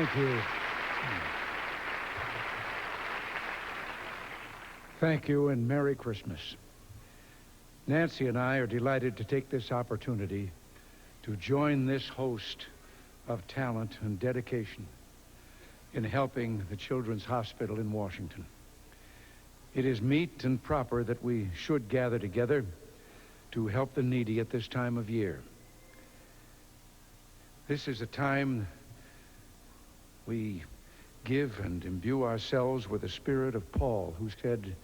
Thank you. Thank you, and Merry Christmas. Nancy and I are delighted to take this opportunity to join this host of talent and dedication in helping the Children's Hospital in Washington. It is meet and proper that we should gather together to help the needy at this time of year. This is a time we give and imbue ourselves with the spirit of Paul, who said,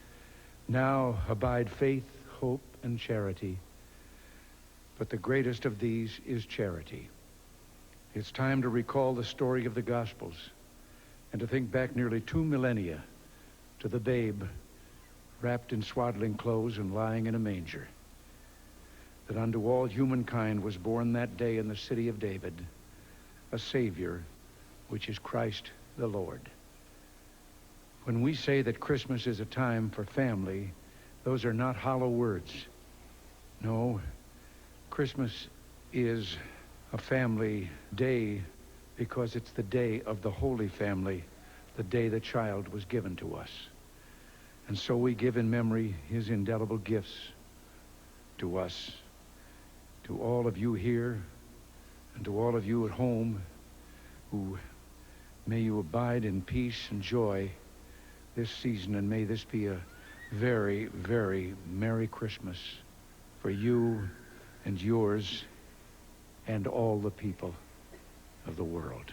"Now abide faith, hope, and charity, but the greatest of these is charity." It's time to recall the story of the Gospels and to think back nearly 2 millennia to the babe wrapped in swaddling clothes and lying in a manger, that unto all humankind was born that day in the city of David a Savior, which is Christ the Lord. When we say that Christmas is a time for family, those are not hollow words. No, Christmas is a family day because it's the day of the Holy Family, the day the child was given to us. And so we give in memory his indelible gifts to us, to all of you here, and to all of you at home, who may you abide in peace and joy this season, and may this be a very, very Merry Christmas for you and yours and all the people of the world.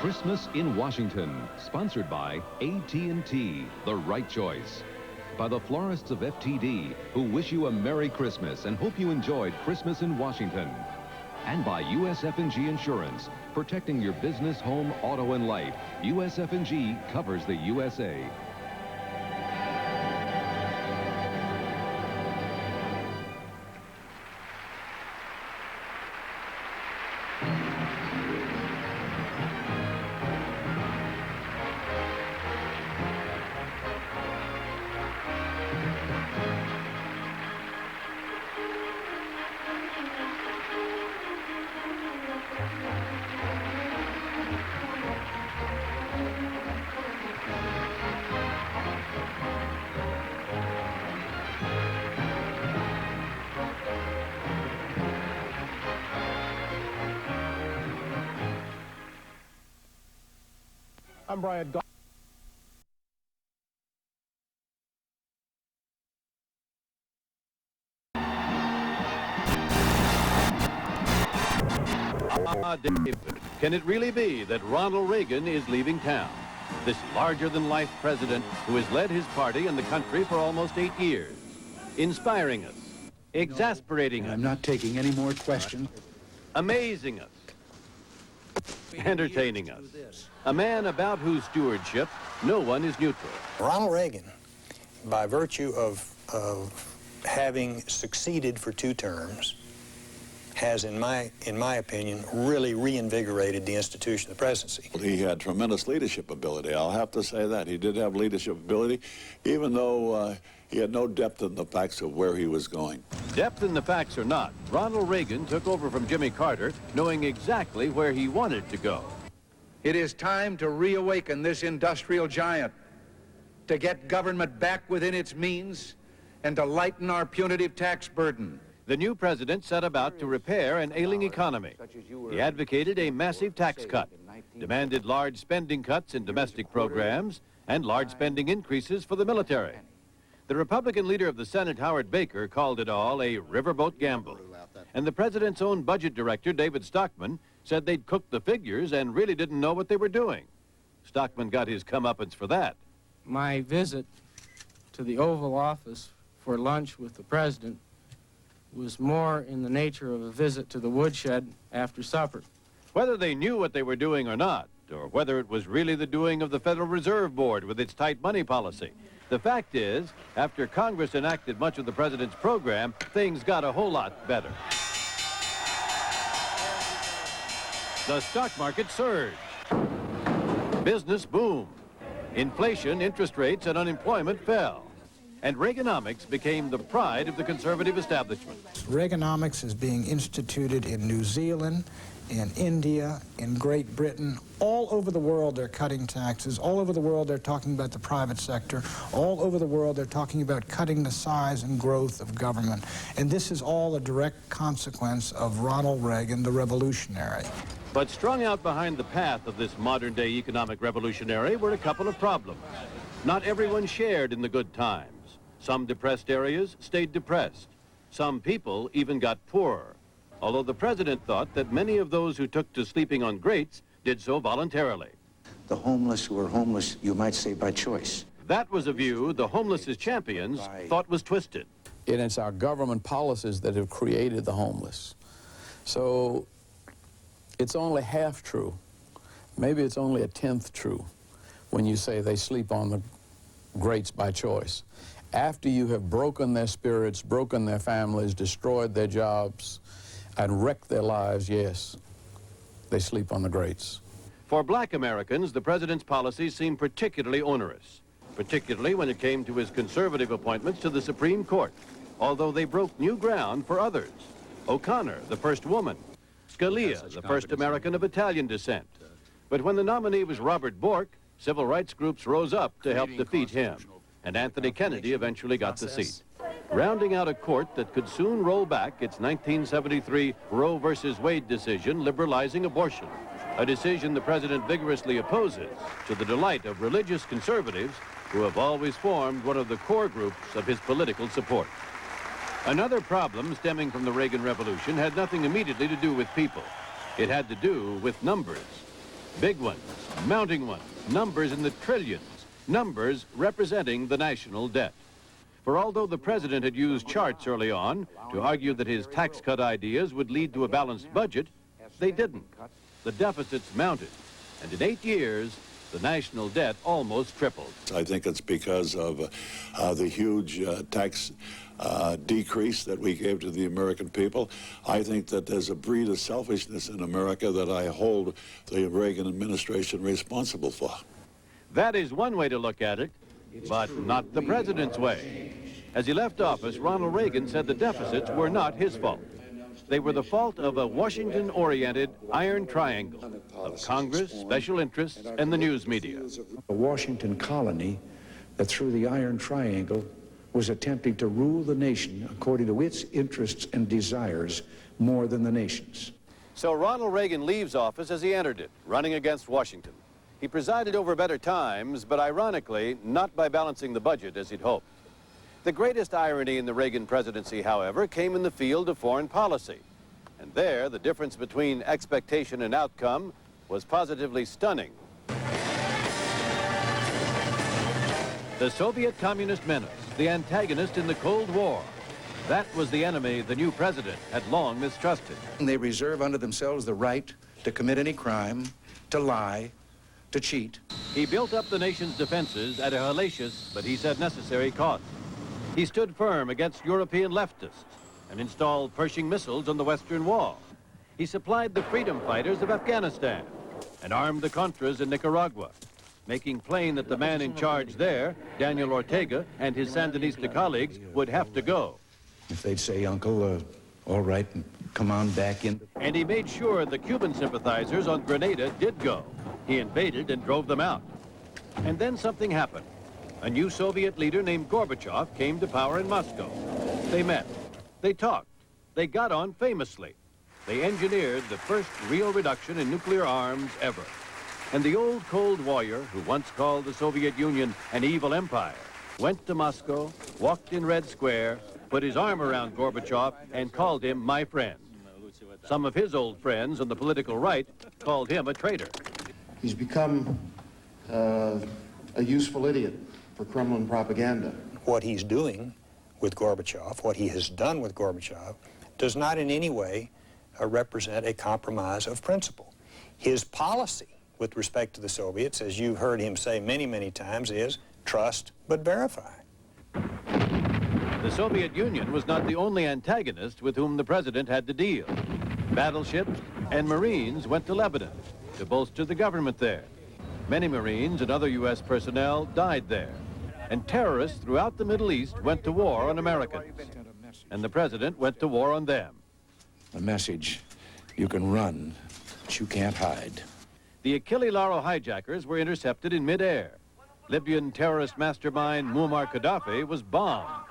Christmas in Washington, sponsored by AT&T, the right choice. By the florists of FTD, who wish you a Merry Christmas and hope you enjoyed Christmas in Washington. And by USF&G Insurance, protecting your business, home, auto, and life. USF&G covers the USA. I'm Brian. David, can it really be that Ronald Reagan is leaving town? This larger-than-life president who has led his party and the country for almost 8 years, inspiring us, exasperating I'm us, not taking any more questions. amazing us, entertaining us. A man about whose stewardship no one is neutral. Ronald Reagan, by virtue of having succeeded for 2 terms, has, in my opinion, really reinvigorated the institution of the presidency. He had tremendous leadership ability. I'll have to say that. He did have leadership ability, even though he had no depth in the facts of where he was going. Depth in the facts or not, Ronald Reagan took over from Jimmy Carter knowing exactly where he wanted to go. It is time to reawaken this industrial giant, to get government back within its means, and to lighten our punitive tax burden. The new president set about to repair an ailing economy. He advocated a massive tax cut, demanded large spending cuts in domestic programs, and large spending increases for the military. The Republican leader of the Senate, Howard Baker, called it all a riverboat gamble. And the president's own budget director, David Stockman, said they'd cooked the figures and really didn't know what they were doing. Stockman got his comeuppance for that. My visit to the Oval Office for lunch with the president was more in the nature of a visit to the woodshed after supper. Whether they knew what they were doing or not, or whether it was really the doing of the Federal Reserve Board with its tight money policy, the fact is, after Congress enacted much of the president's program, things got a whole lot better. The stock market surged. Business boomed. Inflation, interest rates, and unemployment fell. And Reaganomics became the pride of the conservative establishment. Reaganomics is being instituted in New Zealand, in India, in Great Britain. All over the world they're cutting taxes. All over the world they're talking about the private sector. All over the world they're talking about cutting the size and growth of government. And this is all a direct consequence of Ronald Reagan, the revolutionary. But strung out behind the path of this modern-day economic revolutionary were a couple of problems. Not everyone shared in the good times. Some depressed areas stayed depressed. Some people even got poorer. Although the president thought that many of those who took to sleeping on grates did so voluntarily. The homeless who are homeless, you might say, by choice. That was a view the homeless' champions thought was twisted. And it's our government policies that have created the homeless. So it's only half true. Maybe it's only a tenth true when you say they sleep on the grates by choice. After you have broken their spirits, broken their families, destroyed their jobs, and wrecked their lives, yes, they sleep on the grates. For black Americans, the president's policies seemed particularly onerous, particularly when it came to his conservative appointments to the Supreme Court, although they broke new ground for others. O'Connor, the first woman. Scalia, the first American of Italian descent. But when the nominee was Robert Bork, civil rights groups rose up to help defeat him, and Anthony Kennedy eventually got the seat. Rounding out a court that could soon roll back its 1973 Roe versus Wade decision liberalizing abortion, a decision the president vigorously opposes to the delight of religious conservatives who have always formed one of the core groups of his political support. Another problem stemming from the Reagan Revolution had nothing immediately to do with people. It had to do with numbers. Big ones, mounting ones, numbers in the trillions, numbers representing the national debt. For although the president had used charts early on to argue that his tax cut ideas would lead to a balanced budget, they didn't. The deficits mounted, and in 8 years, the national debt almost tripled. I think it's because of the huge tax decrease that we gave to the American people. I think that there's a breed of selfishness in America that I hold the Reagan administration responsible for. That is one way to look at it, but not the president's way. As he left office, Ronald Reagan said the deficits were not his fault. They were the fault of a Washington-oriented iron triangle of Congress, special interests, and the news media. A Washington colony that through the Iron Triangle was attempting to rule the nation according to its interests and desires more than the nation's. So Ronald Reagan leaves office as he entered it, running against Washington. He presided over better times, but ironically, not by balancing the budget as he'd hoped. The greatest irony in the Reagan presidency, however, came in the field of foreign policy. And there, the difference between expectation and outcome was positively stunning. The Soviet Communist menace, the antagonist in the Cold War, That was the enemy the new president had long mistrusted. They reserve unto themselves the right to commit any crime, to lie, to cheat. He built up the nation's defenses at a hellacious, but he said necessary cost. He stood firm against European leftists and installed Pershing missiles on the Western Wall. He supplied the freedom fighters of Afghanistan and armed the Contras in Nicaragua, making plain that the man in charge there, Daniel Ortega, and his Sandinista colleagues would have to go. If they'd say, Uncle, all right, come on back in. And he made sure the Cuban sympathizers on Grenada did go. He invaded and drove them out. And then something happened. A new Soviet leader named Gorbachev came to power in Moscow. They met. They talked. They got on famously. They engineered the first real reduction in nuclear arms ever. And the old Cold Warrior, who once called the Soviet Union an evil empire, went to Moscow, walked in Red Square, put his arm around Gorbachev, and called him my friend. Some of his old friends on the political right called him a traitor. He's become a useful idiot for Kremlin propaganda. What he's doing with Gorbachev, what he has done with Gorbachev, does not in any way represent a compromise of principle. His policy with respect to the Soviets, as you've heard him say many, many times, is trust but verify. The Soviet Union was not the only antagonist with whom the president had to deal. Battleships and Marines went to Lebanon to bolster the government there. Many Marines and other U.S. personnel died there. And terrorists throughout the Middle East went to war on Americans. And the president went to war on them. A message: you can run, but you can't hide. The Achille Lauro hijackers were intercepted in midair. Libyan terrorist mastermind Muammar Gaddafi was bombed.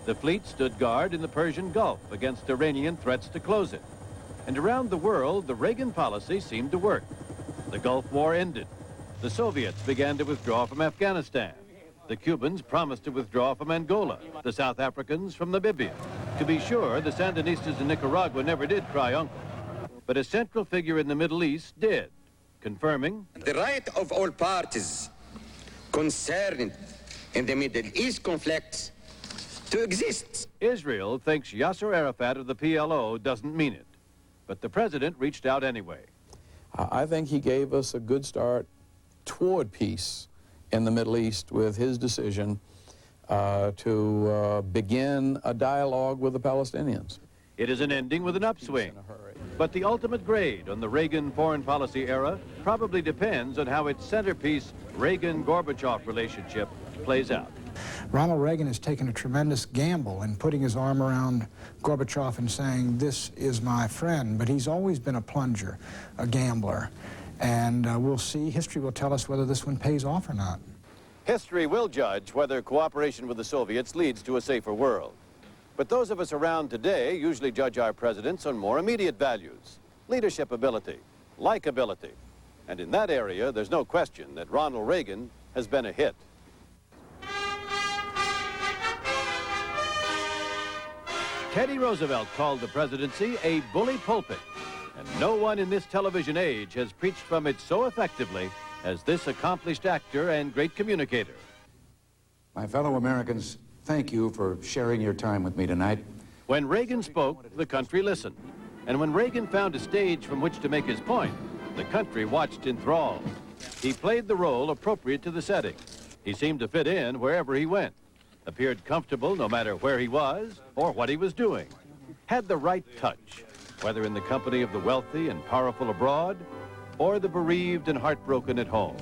The fleet stood guard in the Persian Gulf against Iranian threats to close it. And around the world, the Reagan policy seemed to work. The Gulf War ended. The Soviets began to withdraw from Afghanistan. The Cubans promised to withdraw from Angola, the South Africans from Namibia. To be sure, the Sandinistas in Nicaragua never did cry uncle. But a central figure in the Middle East did, confirming the right of all parties concerned in the Middle East conflicts to exist. Israel thinks Yasser Arafat of the PLO doesn't mean it. But the president reached out anyway. I think he gave us a good start toward peace in the Middle East with his decision to begin a dialogue with the Palestinians. It is an ending with an upswing. But the ultimate grade on the Reagan foreign policy era probably depends on how its centerpiece Reagan-Gorbachev relationship plays out. Ronald Reagan has taken a tremendous gamble in putting his arm around Gorbachev and saying, this is my friend, but he's always been a plunger, a gambler. And we'll see, history will tell us whether this one pays off or not. History will judge whether cooperation with the Soviets leads to a safer world. But those of us around today usually judge our presidents on more immediate values, leadership ability, likability. And in that area, there's no question that Ronald Reagan has been a hit. Teddy Roosevelt called the presidency a bully pulpit, and no one in this television age has preached from it so effectively as this accomplished actor and great communicator. My fellow Americans, thank you for sharing your time with me tonight. When Reagan spoke, the country listened. And when Reagan found a stage from which to make his point, the country watched enthralled. He played the role appropriate to the setting. He seemed to fit in wherever he went, appeared comfortable no matter where he was or what he was doing, had the right touch, whether in the company of the wealthy and powerful abroad or the bereaved and heartbroken at home.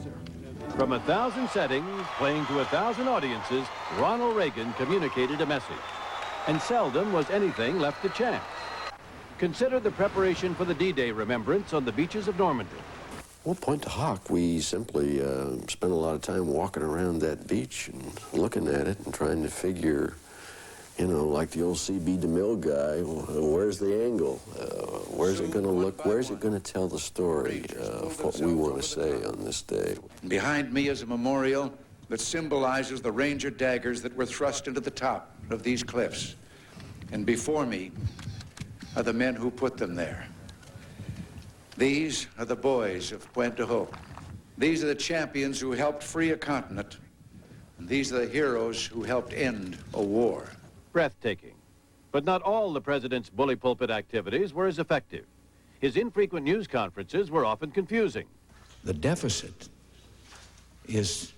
From 1,000 settings, playing to 1,000 audiences, Ronald Reagan communicated a message. And seldom was anything left to chance. Consider the preparation for the D-Day remembrance on the beaches of Normandy. Well, Point to Hawk, we simply spent a lot of time walking around that beach and looking at it and trying to figure, you know, like the old C.B. DeMille guy, where's the angle? Where's it going to look? Where's it going to tell the story of what we want to say on this day? Behind me is a memorial that symbolizes the Ranger daggers that were thrust into the top of these cliffs. And before me are the men who put them there. These are the boys of Point de Hoc. These are the champions who helped free a continent. And these are the heroes who helped end a war. Breathtaking. But not all the president's bully pulpit activities were as effective. His infrequent news conferences were often confusing. The deficit is,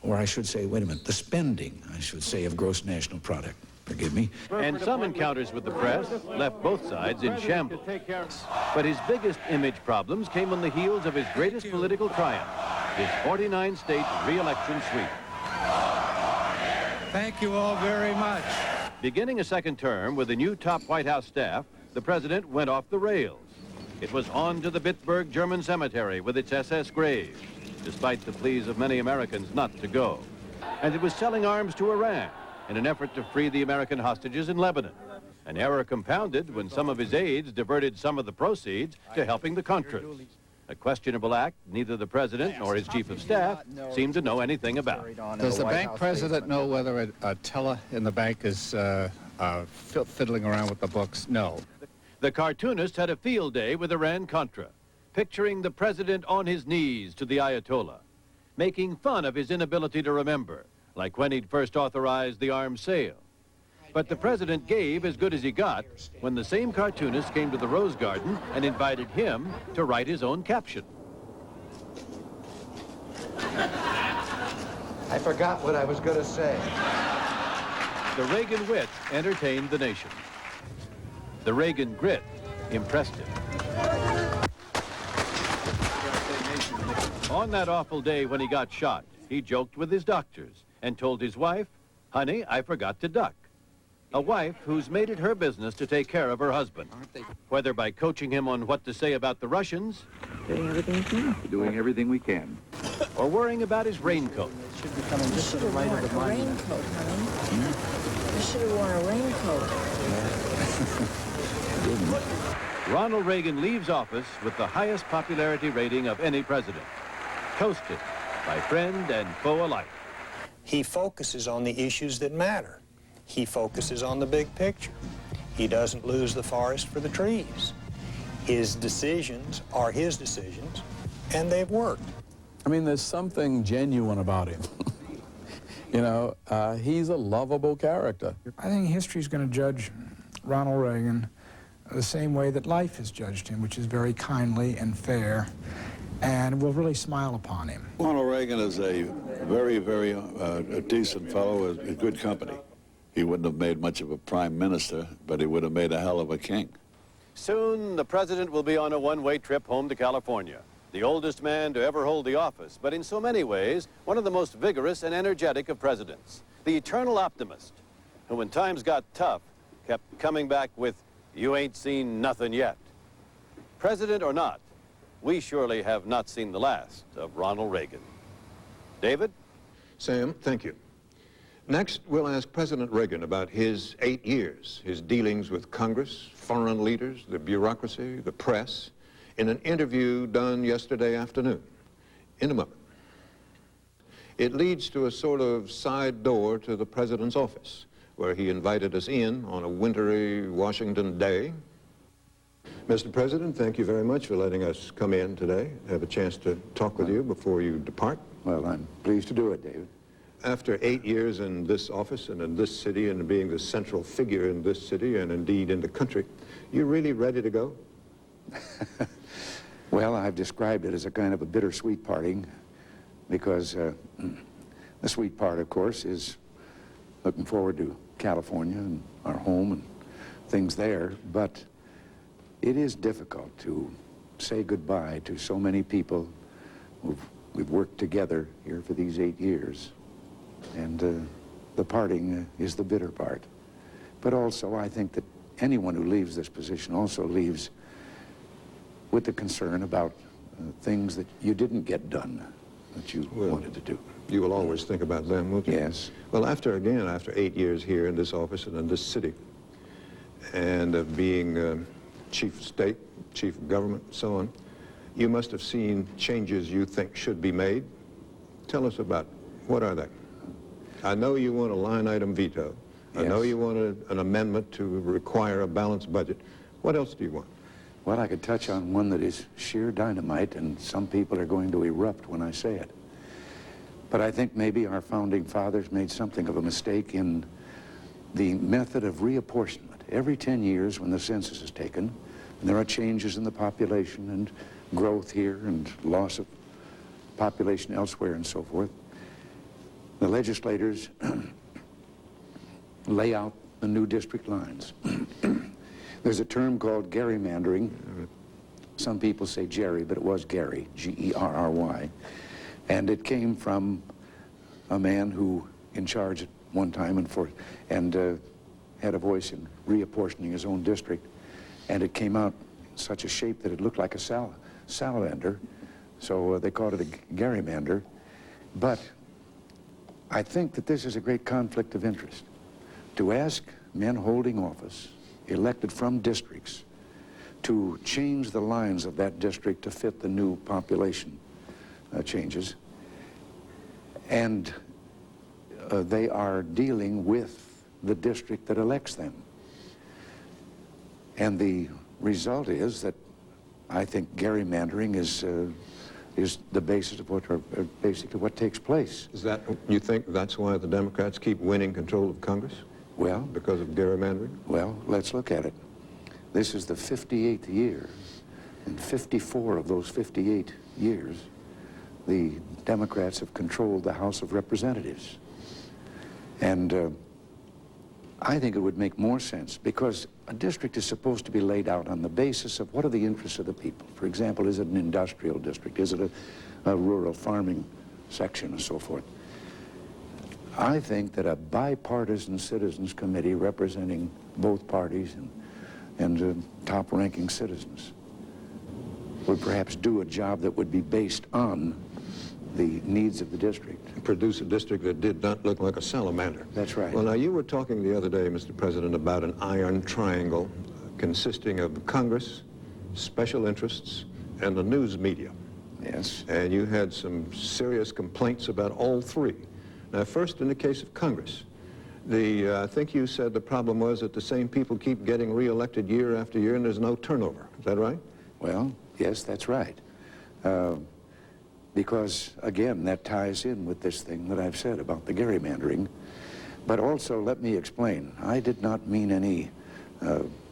or I should say, wait a minute, the spending, I should say, of gross national product. Forgive me. And some encounters with the press left both sides in shambles. But his biggest image problems came on the heels of his greatest political triumph, his 49-state re-election sweep. Thank you all very much. Beginning a second term with the new top White House staff, the president went off the rails. It was on to the Bitburg German cemetery with its SS graves, despite the pleas of many Americans not to go. And it was selling arms to Iran in an effort to free the American hostages in Lebanon. An error compounded when some of his aides diverted some of the proceeds to helping the Contras. A questionable act neither the president nor his chief of staff seemed to know anything about. Does the bank president know whether a teller in the bank is fiddling around with the books? No. The cartoonist had a field day with Iran-Contra, picturing the president on his knees to the Ayatollah, making fun of his inability to remember, like when he'd first authorized the arms sale. But the president gave as good as he got when the same cartoonist came to the Rose Garden and invited him to write his own caption. I forgot what I was going to say. The Reagan wit entertained the nation. The Reagan grit impressed him. On that awful day when he got shot, he joked with his doctors and told his wife, "Honey, I forgot to duck." A wife who's made it her business to take care of her husband, whether by coaching him on what to say about the Russians, Doing everything we can. Doing everything we can. or worrying about his raincoat. You should have worn a raincoat, honey. You should have worn a raincoat. Ronald Reagan leaves office with the highest popularity rating of any president, toasted by friend and foe alike. He focuses on the issues that matter. He focuses on the big picture. He doesn't lose the forest for the trees. His decisions are his decisions, and they've worked. I mean, there's something genuine about him. You know, he's a lovable character. I think history's going to judge Ronald Reagan the same way that life has judged him, which is very kindly and fair, and will really smile upon him. Ronald Reagan is a very, very a decent fellow, a good company. He wouldn't have made much of a prime minister, but he would have made a hell of a king. Soon, the president will be on a one-way trip home to California. The oldest man to ever hold the office, but in so many ways, one of the most vigorous and energetic of presidents. The eternal optimist, who when times got tough, kept coming back with, "You ain't seen nothing yet." President or not, we surely have not seen the last of Ronald Reagan. David? Sam, thank you. Next, we'll ask President Reagan about his 8 years, his dealings with Congress, foreign leaders, the bureaucracy, the press, in an interview done yesterday afternoon. In a moment. It leads to a sort of side door to the president's office, where he invited us in on a wintry Washington day. Mr. President, thank you very much for letting us come in today, have a chance to talk with you before you depart. Well, I'm pleased to do it, David. After 8 years in this office and in this city and being the central figure in this city and indeed in the country, you're really ready to go? Well, I've described it as a kind of a bittersweet parting because the sweet part, of course, is looking forward to California and our home and things there, but it is difficult to say goodbye to so many people we've worked together here for these 8 years. And the parting is the bitter part. But also, I think that anyone who leaves this position also leaves with the concern about things that you didn't get done, that you wanted to do. You will always think about them, won't you? Yes. Well, after 8 years here in this office and in this city, and being chief of state, chief of government, so on, you must have seen changes you think should be made. Tell us about what are they? I know you want a line item veto. Yes. I know you want an amendment to require a balanced budget. What else do you want? Well, I could touch on one that is sheer dynamite, and some people are going to erupt when I say it. But I think maybe our founding fathers made something of a mistake in the method of reapportionment. Every 10 years when the census is taken, and there are changes in the population and growth here and loss of population elsewhere and so forth, the legislators lay out the new district lines. There's a term called gerrymandering. Some people say Jerry, but it was Gary, G-E-R-R-Y. And it came from a man who, in charge at one time and had a voice in reapportioning his own district. And it came out in such a shape that it looked like a salamander. So they called it a gerrymander. But I think that this is a great conflict of interest. To ask men holding office, elected from districts, to change the lines of that district to fit the new population changes. And they are dealing with the district that elects them. And the result is that I think gerrymandering is the basis of what, or basically what takes place. Is that, you think that's why the Democrats keep winning control of Congress? Well, because of gerrymandering? Well, let's look at it. This is the 58th year. In 54 of those 58 years, the Democrats have controlled the House of Representatives. And I think it would make more sense, because a district is supposed to be laid out on the basis of what are the interests of the people. For example, is it an industrial district? Is it a rural farming section and so forth? I think that a bipartisan citizens committee representing both parties and top-ranking citizens would perhaps do a job that would be based on the needs of the district. Produce a district that did not look like a salamander. That's right. Well, now, you were talking the other day, Mr. President, about an iron triangle consisting of Congress, special interests, and the news media. Yes. And you had some serious complaints about all three. Now, first, in the case of Congress, I think you said the problem was that the same people keep getting reelected year after year and there's no turnover. Is that right? Well, yes, that's right. Because, again, that ties in with this thing that I've said about the gerrymandering. But also, let me explain. I did not mean any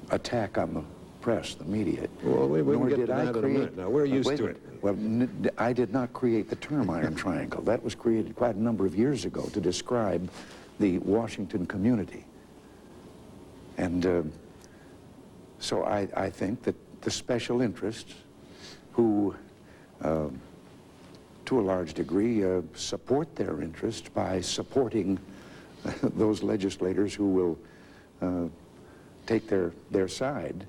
attack on the press, the media. Well, we can get to that in a minute. Now, we're used to it. Well, I did not create the term iron triangle. That was created quite a number of years ago to describe the Washington community. And so I think that the special interests who, to a large degree, support their interests by supporting those legislators who will take their side,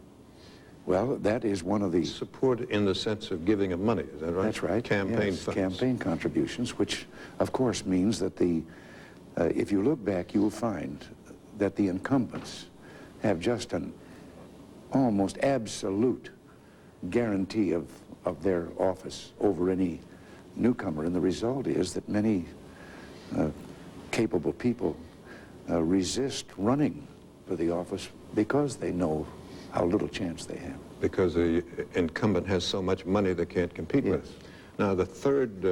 well, that is one of the... Support in the sense of giving them money, is that right? That's right. Campaign yes, funds. Campaign contributions, which, of course, means that if you look back, you will find that the incumbents have just an almost absolute guarantee of their office over any newcomer. And the result is that many capable people resist running for the office because they know how little chance they have. Because the incumbent has so much money they can't compete with. Now, the third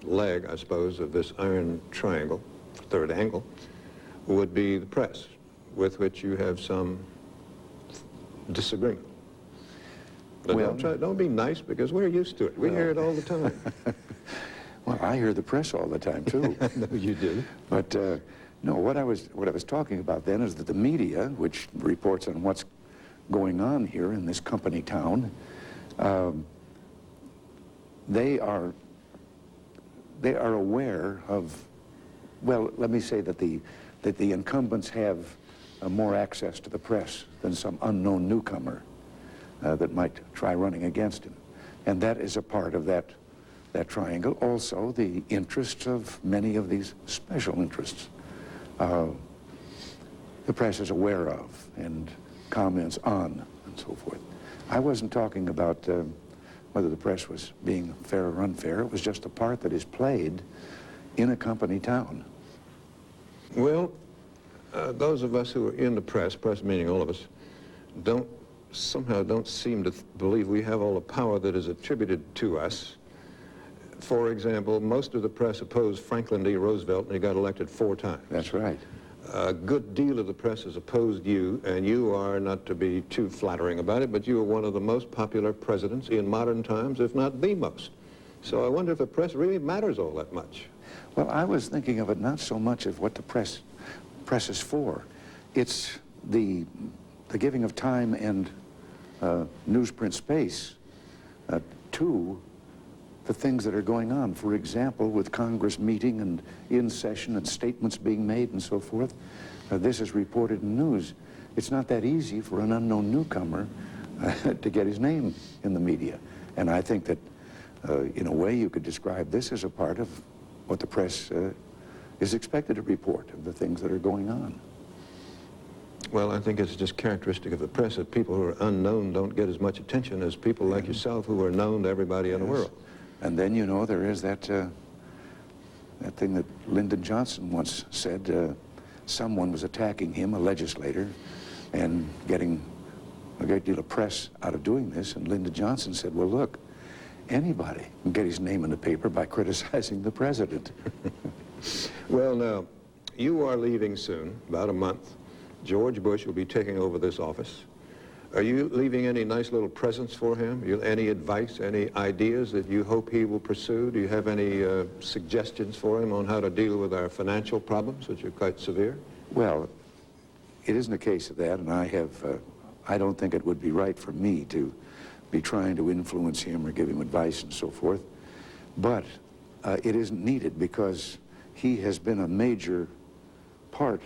leg, I suppose, of this iron triangle, third angle, would be the press, with which you have some disagreement. But Well, don't be nice, because we're used to it. We hear it all the time. Well, I hear the press all the time, too. No, you do. But, no, what I was talking about then is that the media, which reports on what's going on here in this company town, they are aware of, well, let me say that the incumbents have more access to the press than some unknown newcomer that might try running against him. And that is a part of that triangle. Also, the interests of many of these special interests the press is aware of and comments on and so forth. I wasn't talking about whether the press was being fair or unfair. It was just a part that is played in a company town. Well, those of us who are in the press meaning all of us, somehow don't seem to believe we have all the power that is attributed to us. For example, most of the press opposed Franklin D. Roosevelt, and he got elected 4 times. That's right. A good deal of the press has opposed you, and you are, not to be too flattering about it, but you are one of the most popular presidents in modern times, if not the most. So I wonder if the press really matters all that much. Well, I was thinking of it not so much as what the press is for. It's the giving of time and newsprint space to the things that are going on. For example, with Congress meeting and in session and statements being made and so forth, this is reported in news. It's not that easy for an unknown newcomer to get his name in the media. And I think that in a way you could describe this as a part of what the press is expected to report, of the things that are going on. Well, I think it's just characteristic of the press that people who are unknown don't get as much attention as people like yourself who are known to everybody in the world. And then, you know, there is that thing that Lyndon Johnson once said. Someone was attacking him, a legislator, and getting a great deal of press out of doing this. And Lyndon Johnson said, well, look, anybody can get his name in the paper by criticizing the president. Well, now, you are leaving soon, about a month. George Bush will be taking over this office. Are you leaving any nice little presents for him? Any advice, any ideas that you hope he will pursue? Do you have any suggestions for him on how to deal with our financial problems, which are quite severe? Well, it isn't a case of that, and I don't think it would be right for me to be trying to influence him or give him advice and so forth. But it isn't needed because he has been a major part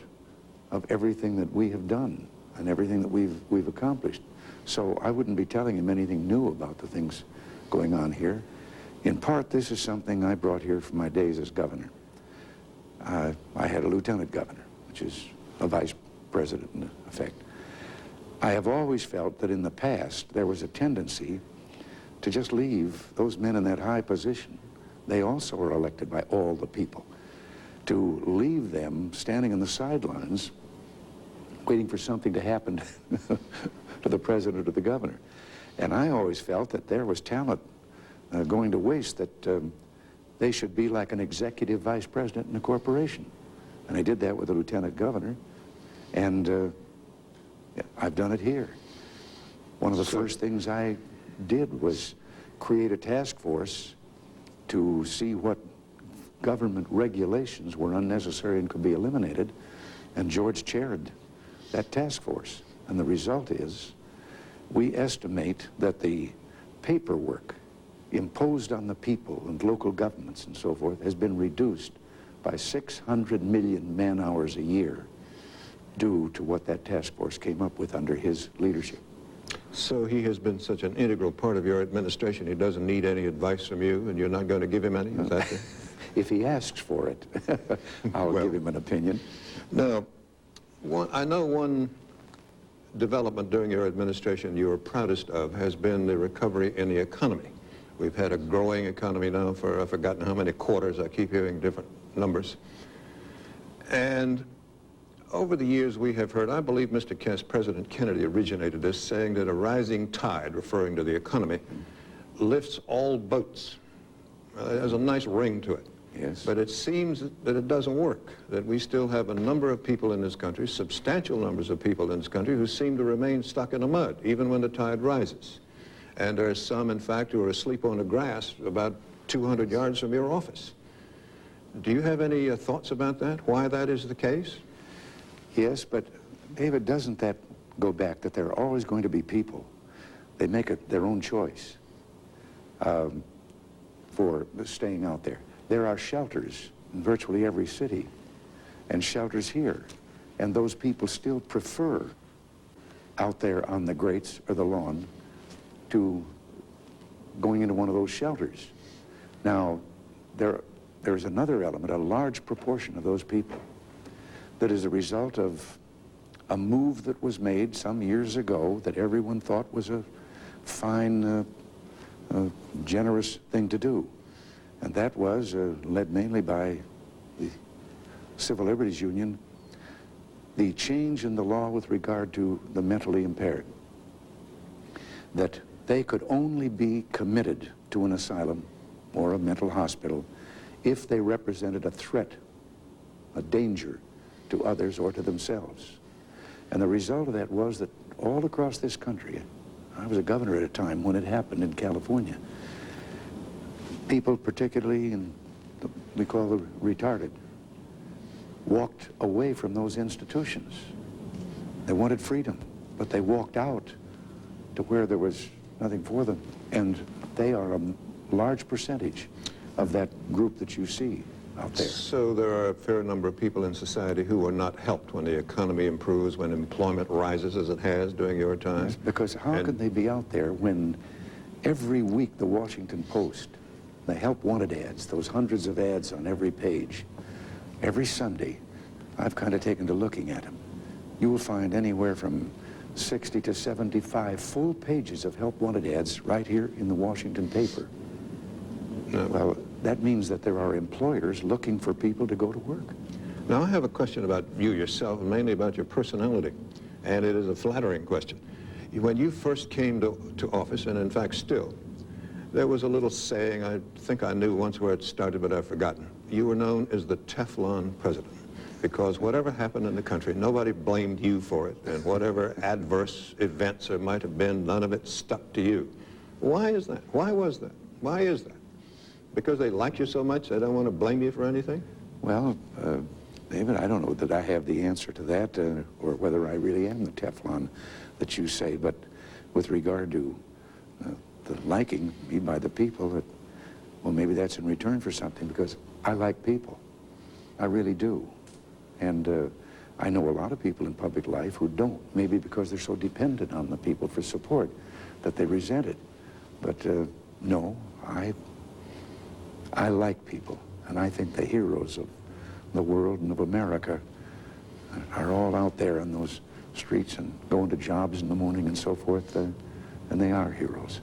of everything that we have done and everything that we've accomplished. So I wouldn't be telling him anything new about the things going on here. In part, this is something I brought here from my days as governor. I had a lieutenant governor, which is a vice president in effect. I have always felt that in the past there was a tendency to just leave those men in that high position. They also are elected by all the people. To leave them standing on the sidelines waiting for something to happen to the president or the governor. And I always felt that there was talent going to waste, that they should be like an executive vice president in a corporation. And I did that with a lieutenant governor, and I've done it here. One of the first things I did was create a task force to see what government regulations were unnecessary and could be eliminated, and George chaired that task force. And the result is, we estimate that the paperwork imposed on the people and local governments and so forth has been reduced by 600 million man-hours a year due to what that task force came up with under his leadership. So he has been such an integral part of your administration, he doesn't need any advice from you, and you're not going to give him any? Is that it? If he asks for it, I'll give him an opinion. Now, I know one development during your administration you are proudest of has been the recovery in the economy. We've had a growing economy now for, I've forgotten how many quarters. I keep hearing different numbers. And over the years we have heard, I believe President Kennedy originated this, saying that a rising tide, referring to the economy, lifts all boats. There's a nice ring to it. Yes. But it seems that it doesn't work, that we still have a number of people in this country, substantial numbers of people in this country, who seem to remain stuck in the mud, even when the tide rises. And there are some, in fact, who are asleep on the grass about 200 yards from your office. Do you have any thoughts about that, why that is the case? Yes, but David, doesn't that go back that there are always going to be people, they make their own choice for staying out there. There are shelters in virtually every city, and shelters here, and those people still prefer out there on the grates or the lawn to going into one of those shelters. Now, there's another element, a large proportion of those people that is a result of a move that was made some years ago that everyone thought was a fine, generous thing to do. And that was led mainly by the Civil Liberties Union, the change in the law with regard to the mentally impaired, that they could only be committed to an asylum or a mental hospital if they represented a threat, a danger to others or to themselves. And the result of that was that all across this country, I was a governor at a time when it happened in California, people, particularly in we call the retarded, walked away from those institutions. They wanted freedom, but they walked out to where there was nothing for them. And they are a large percentage of that group that you see out there. So there are a fair number of people in society who are not helped when the economy improves, when employment rises as it has during your time? Yes, because how could they be out there when every week the Washington Post, the help wanted ads, those hundreds of ads on every page, every Sunday, I've kind of taken to looking at them. You will find anywhere from 60 to 75 full pages of help wanted ads right here in the Washington paper. No. Well, that means that there are employers looking for people to go to work. Now, I have a question about you yourself, and mainly about your personality, and it is a flattering question. When you first came to office, and in fact still, there was a little saying, I think I knew once where it started, but I've forgotten. You were known as the Teflon president, because whatever happened in the country, nobody blamed you for it, and whatever adverse events there might have been, none of it stuck to you. Why is that? Why was that? Why is that? Because they like you so much, they don't want to blame you for anything? Well, David, I don't know that I have the answer to that, or whether I really am the Teflon that you say, but with regard to the liking me by the people, well, maybe that's in return for something, because I like people. I really do. And I know a lot of people in public life who don't, maybe because they're so dependent on the people for support that they resent it. But no, I like people, and I think the heroes of the world and of America are all out there in those streets and going to jobs in the morning and so forth, and they are heroes.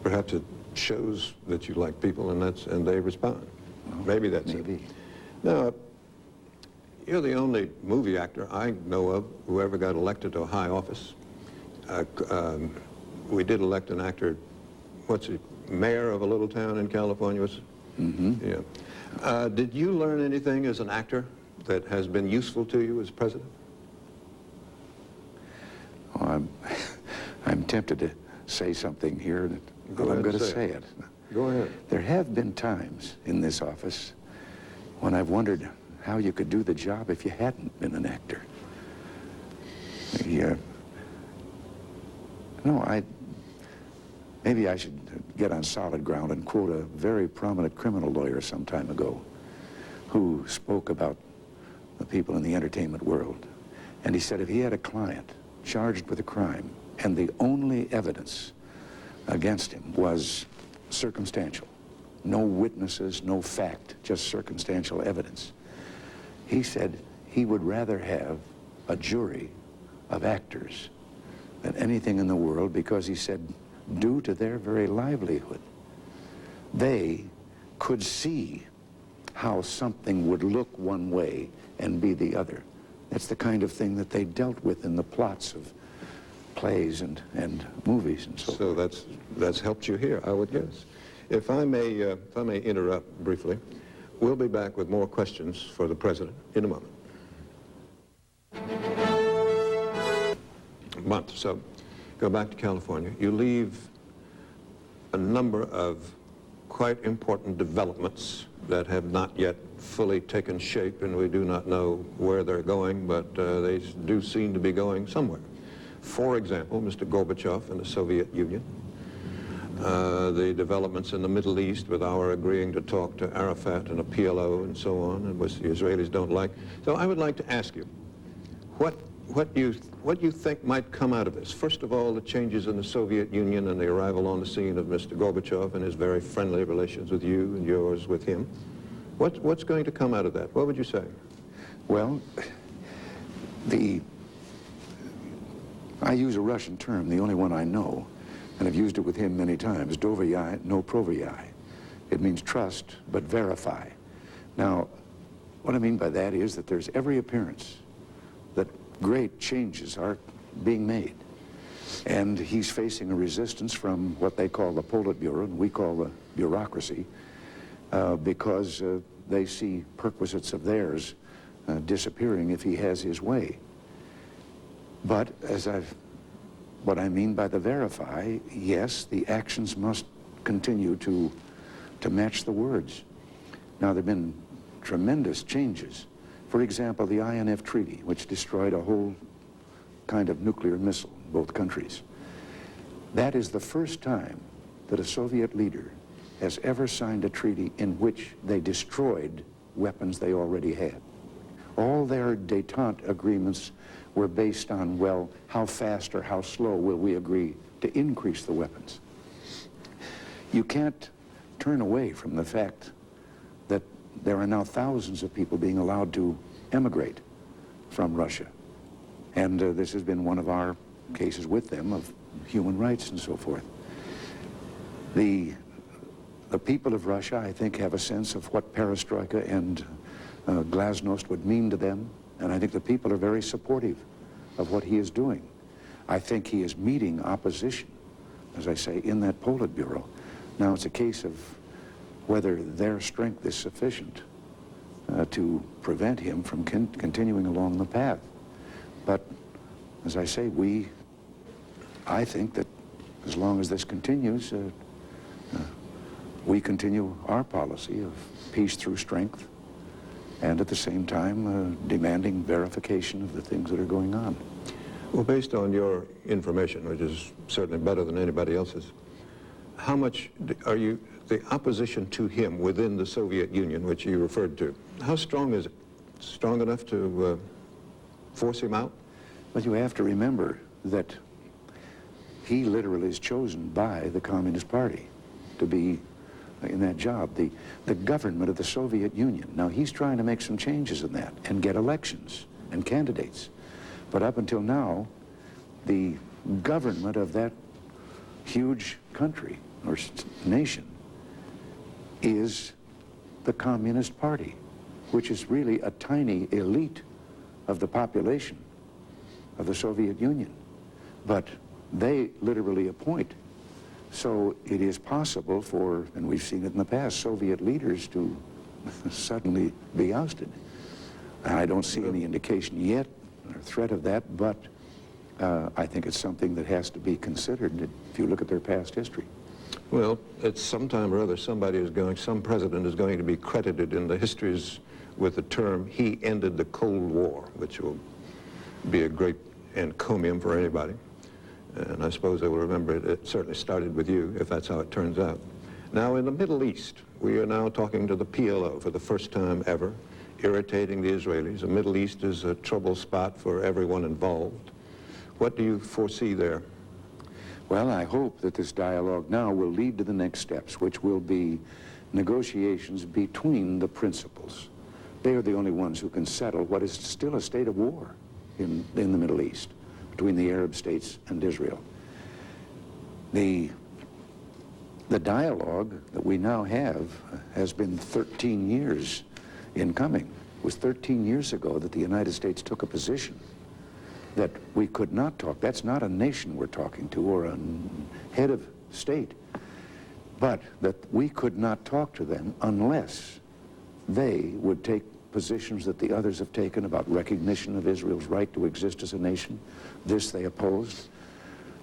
Perhaps it shows that you like people, and they respond. Well, maybe that's maybe. It. Now, you're the only movie actor I know of who ever got elected to a high office. We did elect an actor, mayor of a little town in California. Mm-hmm. Yeah. Did you learn anything as an actor that has been useful to you as president? Oh, I'm tempted to say something here that I'm going to say it. Go ahead. There have been times in this office when I've wondered how you could do the job if you hadn't been an actor. Maybe I should get on solid ground and quote a very prominent criminal lawyer some time ago who spoke about the people in the entertainment world. And he said if he had a client charged with a crime and the only evidence against him was circumstantial, no witnesses, no fact, just circumstantial evidence, he said he would rather have a jury of actors than anything in the world, because he said due to their very livelihood, they could see how something would look one way and be the other. That's the kind of thing that they dealt with in the plots of plays and movies and so forth. So that's helped you here, I would guess. If I may interrupt briefly, we'll be back with more questions for the president in a moment. So go back to California. You leave a number of quite important developments that have not yet fully taken shape, and we do not know where they're going, but they do seem to be going somewhere. For example, Mr. Gorbachev and the Soviet Union, the developments in the Middle East with our agreeing to talk to Arafat and a PLO and so on, and which the Israelis don't like. So I would like to ask you, what you think might come out of this? First of all, the changes in the Soviet Union and the arrival on the scene of Mr. Gorbachev and his very friendly relations with you and yours with him. What's going to come out of that? What would you say? Well, I use a Russian term, the only one I know, and I've used it with him many times, doveryai, no proveryai. It means trust, but verify. Now, what I mean by that is that there's every appearance that great changes are being made. And he's facing a resistance from what they call the Politburo, and we call the bureaucracy, because they see perquisites of theirs disappearing if he has his way. But what I mean by the verify, yes, the actions must continue to match the words. Now, there have been tremendous changes. For example, the INF Treaty, which destroyed a whole kind of nuclear missile in both countries. That is the first time that a Soviet leader has ever signed a treaty in which they destroyed weapons they already had. All their détente agreements were based on, well, how fast or how slow will we agree to increase the weapons? You can't turn away from the fact that there are now thousands of people being allowed to emigrate from Russia. And this has been one of our cases with them of human rights and so forth. The people of Russia, I think, have a sense of what perestroika and glasnost would mean to them, and I think the people are very supportive of what he is doing. I think he is meeting opposition, as I say, in that Politburo. Now, it's a case of whether their strength is sufficient to prevent him from continuing along the path. But, as I say, I think that as long as this continues, we continue our policy of peace through strength, and at the same time demanding verification of the things that are going on. Well, based on your information, which is certainly better than anybody else's, how much are you, the opposition to him within the Soviet Union, which you referred to, how strong is it? Strong enough to force him out? But you have to remember that he literally is chosen by the Communist Party to be in that job, the government of the Soviet Union. Now, he's trying to make some changes in that and get elections and candidates. But up until now, the government of that huge country or nation is the Communist Party, which is really a tiny elite of the population of the Soviet Union. But they literally appoint. So it is possible for, and we've seen it in the past, Soviet leaders to suddenly be ousted. And I don't see any indication yet or threat of that, but I think it's something that has to be considered if you look at their past history. Well, at some time or other, some president is going to be credited in the histories with the term, he ended the Cold War, which will be a great encomium for anybody. And I suppose they will remember it certainly started with you, if that's how it turns out. Now, in the Middle East, we are now talking to the PLO for the first time ever, irritating the Israelis. The Middle East is a trouble spot for everyone involved. What do you foresee there? Well, I hope that this dialogue now will lead to the next steps, which will be negotiations between the principals. They are the only ones who can settle what is still a state of war in the Middle East, between the Arab states and Israel. The dialogue that we now have has been 13 years in coming. It was 13 years ago that the United States took a position that we could not talk. That's not a nation we're talking to or a head of state, but that we could not talk to them unless they would take positions that the others have taken about recognition of Israel's right to exist as a nation. This they opposed,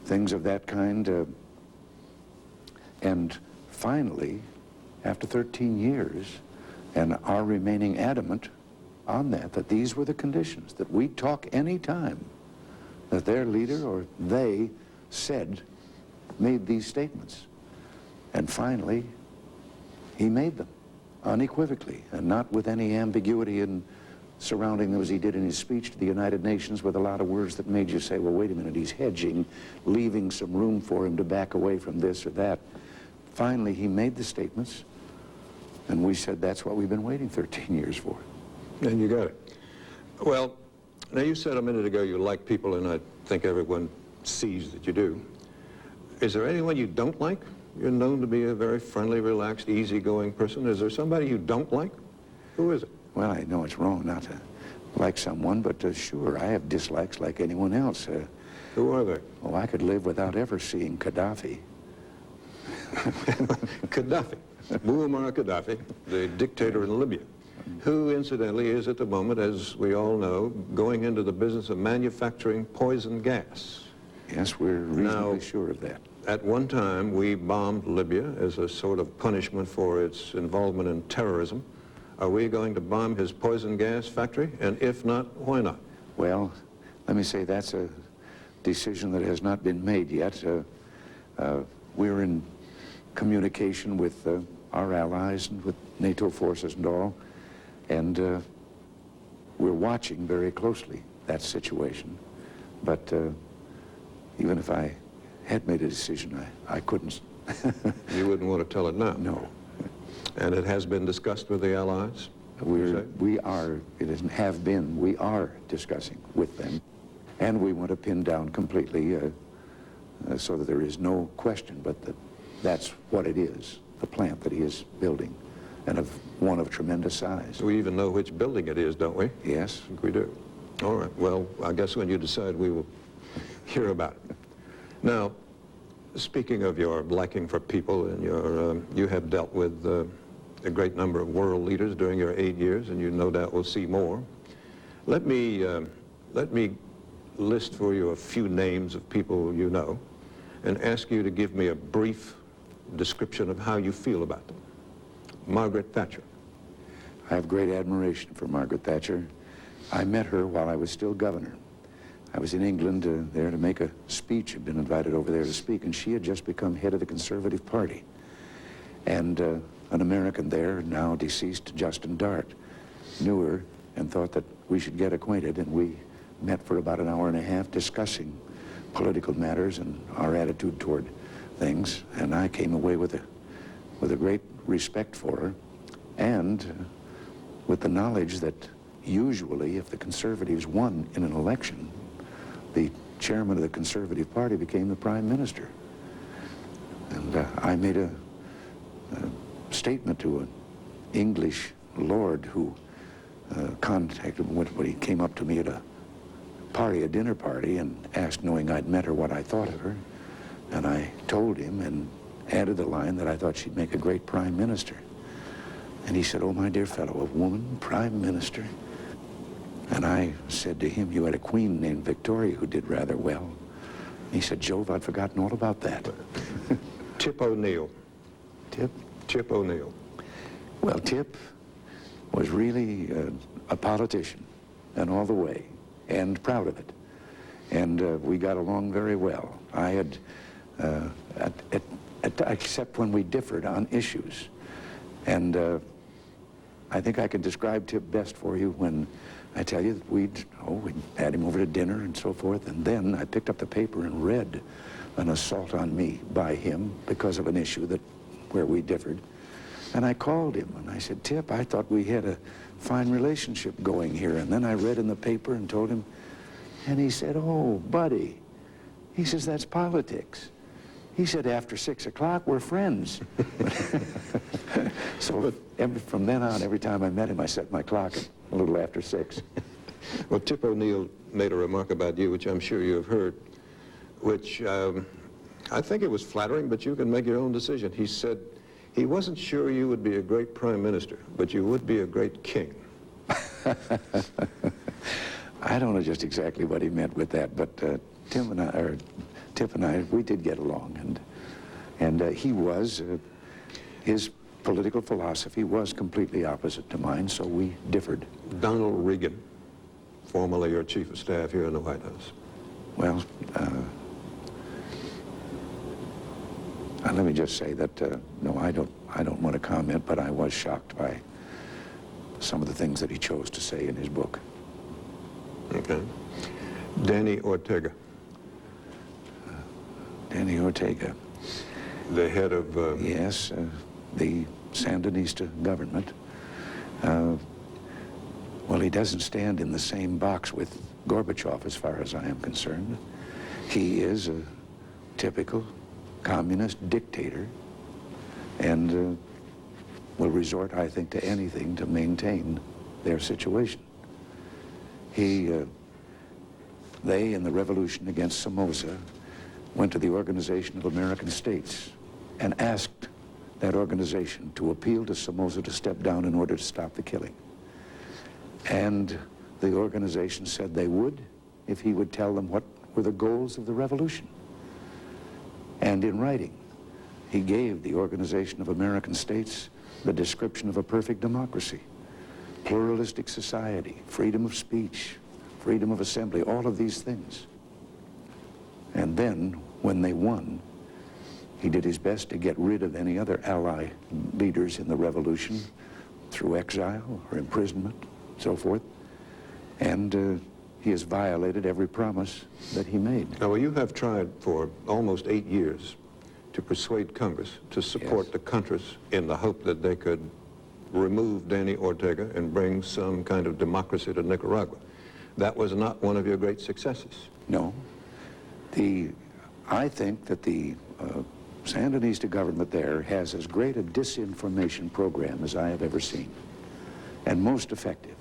things of that kind. And finally, after 13 years, and our remaining adamant on that these were the conditions, that we'd talk any time that their leader or they made these statements. And finally, he made them unequivocally and not with any ambiguity in surrounding them as he did in his speech to the United Nations with a lot of words that made you say, well, wait a minute, he's hedging, leaving some room for him to back away from this or that. Finally, he made the statements, and we said that's what we've been waiting 13 years for. And you got it. Well, now you said a minute ago you like people, and I think everyone sees that you do. Is there anyone you don't like? You're known to be a very friendly, relaxed, easygoing person. Is there somebody you don't like? Who is it? Well, I know it's wrong not to like someone, but sure, I have dislikes like anyone else. Who are they? Oh, I could live without ever seeing Gaddafi. Gaddafi. Muammar Gaddafi, the dictator in Libya. who incidentally is at the moment, as we all know, going into the business of manufacturing poison gas. Yes, we're reasonably sure of that. At one time, we bombed Libya as a sort of punishment for its involvement in terrorism. Are we going to bomb his poison gas factory? And if not, why not? Well, let me say that's a decision that has not been made yet. We're in communication with our allies and with NATO forces and all, and we're watching very closely that situation. But even if I had made a decision, I couldn't. You wouldn't want to tell it now? No. And it has been discussed with the allies? We are, it doesn't have been, we are discussing with them. And we want to pin down completely so that there is no question, but that's what it is, the plant that he is building, and one of tremendous size. We even know which building it is, don't we? Yes. I think we do. All right. Well, I guess when you decide, we will hear about it. Now, speaking of your liking for people, and you have dealt with a great number of world leaders during your 8 years, and you no doubt will see more. Let me list for you a few names of people you know, and ask you to give me a brief description of how you feel about them. Margaret Thatcher. I have great admiration for Margaret Thatcher. I met her while I was still governor. I was in England there to make a speech. I'd been invited over there to speak, and she had just become head of the Conservative Party. And an American there, now deceased, Justin Dart, knew her and thought that we should get acquainted, and we met for about an hour and a half discussing political matters and our attitude toward things. And I came away with a great respect for her, and with the knowledge that usually if the Conservatives won in an election, the chairman of the Conservative Party became the prime minister. And I made a statement to an English lord who contacted me when he came up to me at a dinner party, and asked, knowing I'd met her, what I thought of her. And I told him and added the line that I thought she'd make a great prime minister. And he said, "Oh, my dear fellow, a woman prime minister?" And I said to him, "You had a queen named Victoria who did rather well." He said, "Jove, I'd forgotten all about that." Tip O'Neill. Tip? Tip O'Neill. Well, Tip was really a politician, and all the way, and proud of it. And we got along very well. I had, except when we differed on issues. And I think I can describe Tip best for you when I tell you that we'd had him over to dinner and so forth, and then I picked up the paper and read an assault on me by him because of an issue where we differed. And I called him and I said, "Tip, I thought we had a fine relationship going here." And then I read in the paper and told him, and he said, "Oh, buddy," he says, "that's politics." He said, "After 6 o'clock, we're friends." So from then on, every time I met him, I set my clock at a little after 6. Well, Tip O'Neill made a remark about you, which I'm sure you have heard, which I think it was flattering, but you can make your own decision. He said he wasn't sure you would be a great prime minister, but you would be a great king. I don't know just exactly what he meant with that, but Tip and I, we did get along, and he was, his political philosophy was completely opposite to mine, so we differed. Ronald Reagan, formerly your chief of staff here in the White House. Well, let me just say that, no, I don't want to comment, but I was shocked by some of the things that he chose to say in his book. Okay. Danny Ortega. Danny Ortega. The head of... Yes, the Sandinista government. Well, he doesn't stand in the same box with Gorbachev as far as I am concerned. He is a typical communist dictator and will resort, I think, to anything to maintain their situation. They, in the revolution against Somoza, went to the Organization of American States and asked that organization to appeal to Somoza to step down in order to stop the killing. And the organization said they would if he would tell them what were the goals of the revolution. And in writing, he gave the Organization of American States the description of a perfect democracy, pluralistic society, freedom of speech, freedom of assembly, all of these things. And then, when they won, he did his best to get rid of any other ally leaders in the revolution through exile or imprisonment, so forth. And he has violated every promise that he made. Now, well, you have tried for almost 8 years to persuade Congress to support the Contras in the hope that they could remove Danny Ortega and bring some kind of democracy to Nicaragua. That was not one of your great successes. No. I think that the Sandinista government there has as great a disinformation program as I have ever seen, and most effective.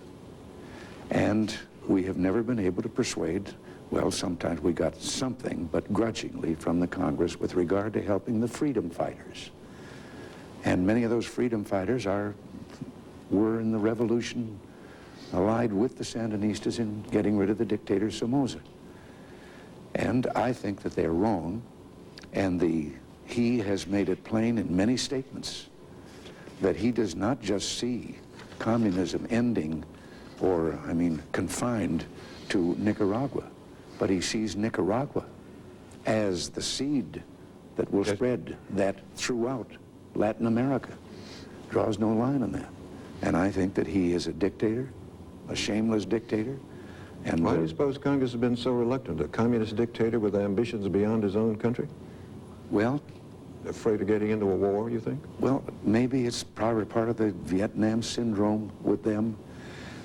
And we have never been able to persuade, well, sometimes we got something, but grudgingly, from the Congress with regard to helping the freedom fighters. And many of those freedom fighters were in the revolution allied with the Sandinistas in getting rid of the dictator Somoza. And I think that they're wrong, and he has made it plain in many statements that he does not just see communism ending or, confined to Nicaragua, but he sees Nicaragua as the seed that will spread that throughout Latin America. Draws no line on that. And I think that he is a dictator, a shameless dictator. And why do you suppose Congress has been so reluctant? A communist dictator with ambitions beyond his own country? Well, afraid of getting into a war, you think? Well, maybe it's probably part of the Vietnam syndrome with them.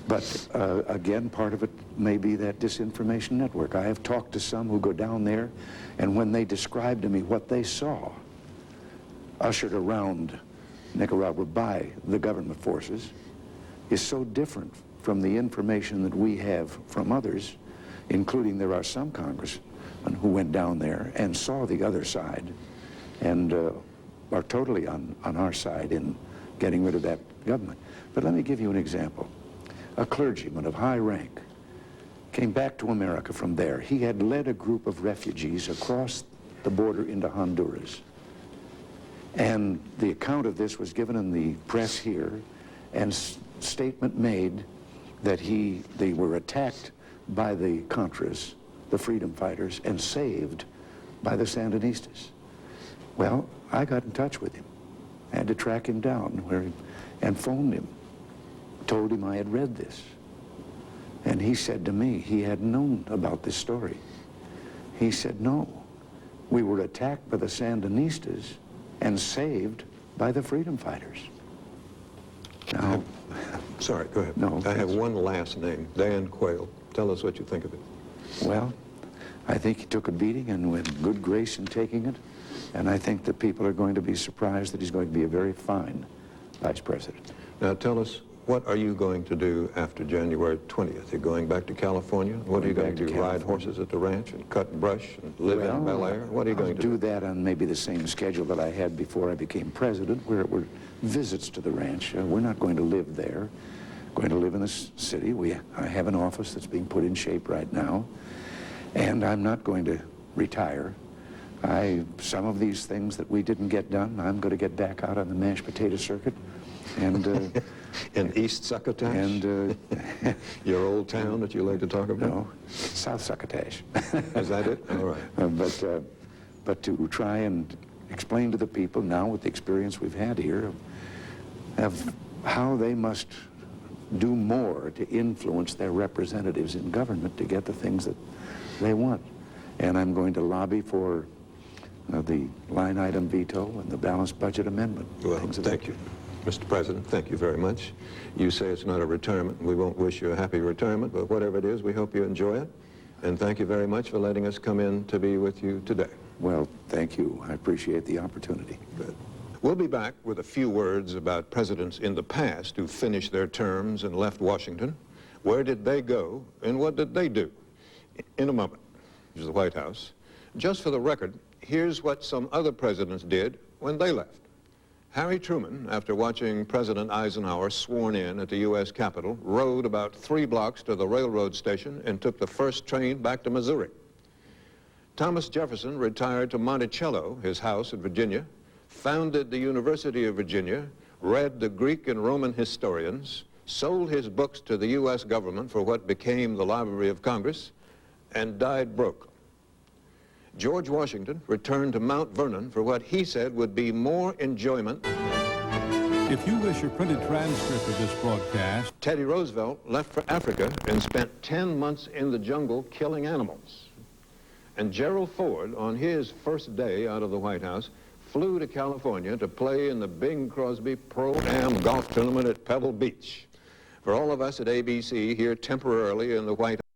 But again, part of it may be that disinformation network. I have talked to some who go down there, and when they describe to me what they saw ushered around Nicaragua by the government forces is so different from the information that we have from others, including there are some congressmen who went down there and saw the other side and are totally on our side in getting rid of that government. But let me give you an example. A clergyman of high rank came back to America from there. He had led a group of refugees across the border into Honduras. And the account of this was given in the press here, and statement made that they were attacked by the Contras, the freedom fighters, and saved by the Sandinistas. Well, I got in touch with him. I had to track him down and phoned him. Told him I had read this. And he said to me he had known about this story. He said, no, we were attacked by the Sandinistas and saved by the freedom fighters. Now, sorry, go ahead. No, I have one last name, Dan Quayle. Tell us what you think of it. Well, I think he took a beating and with good grace in taking it. And I think that people are going to be surprised that he's going to be a very fine vice president. Now tell us, what are you going to do after January 20th? You're going back to California? What are you going to do, ride horses at the ranch and cut brush and live in Bel Air? What are you going to do? I'll do that on maybe the same schedule that I had before I became president, where it were visits to the ranch. We're not going to live there. We're going to live in the city. I have an office that's being put in shape right now, and I'm not going to retire. Some of these things that we didn't get done, I'm going to get back out on the mashed potato circuit. And in East Succotash? And your old town that you like to talk about? No, South Succotash. Is that it? All right. But to try and explain to the people now with the experience we've had here of how they must do more to influence their representatives in government to get the things that they want. And I'm going to lobby for the line item veto and the balanced budget amendment. Well, thank you. Mr. President, thank you very much. You say it's not a retirement. We won't wish you a happy retirement, but whatever it is, we hope you enjoy it. And thank you very much for letting us come in to be with you today. Well, thank you. I appreciate the opportunity. Good. We'll be back with a few words about presidents in the past who finished their terms and left Washington. Where did they go, and what did they do? In a moment. This is the White House. Just for the record, here's what some other presidents did when they left. Harry Truman, after watching President Eisenhower sworn in at the U.S. Capitol, rode about 3 blocks to the railroad station and took the first train back to Missouri. Thomas Jefferson retired to Monticello, his house in Virginia, founded the University of Virginia, read the Greek and Roman historians, sold his books to the U.S. government for what became the Library of Congress, and died broke. George Washington returned to Mount Vernon for what he said would be more enjoyment. If you wish a printed transcript of this broadcast, Teddy Roosevelt left for Africa and spent 10 months in the jungle killing animals. And Gerald Ford, on his first day out of the White House, flew to California to play in the Bing Crosby Pro-Am golf tournament at Pebble Beach. For all of us at ABC here temporarily in the White House,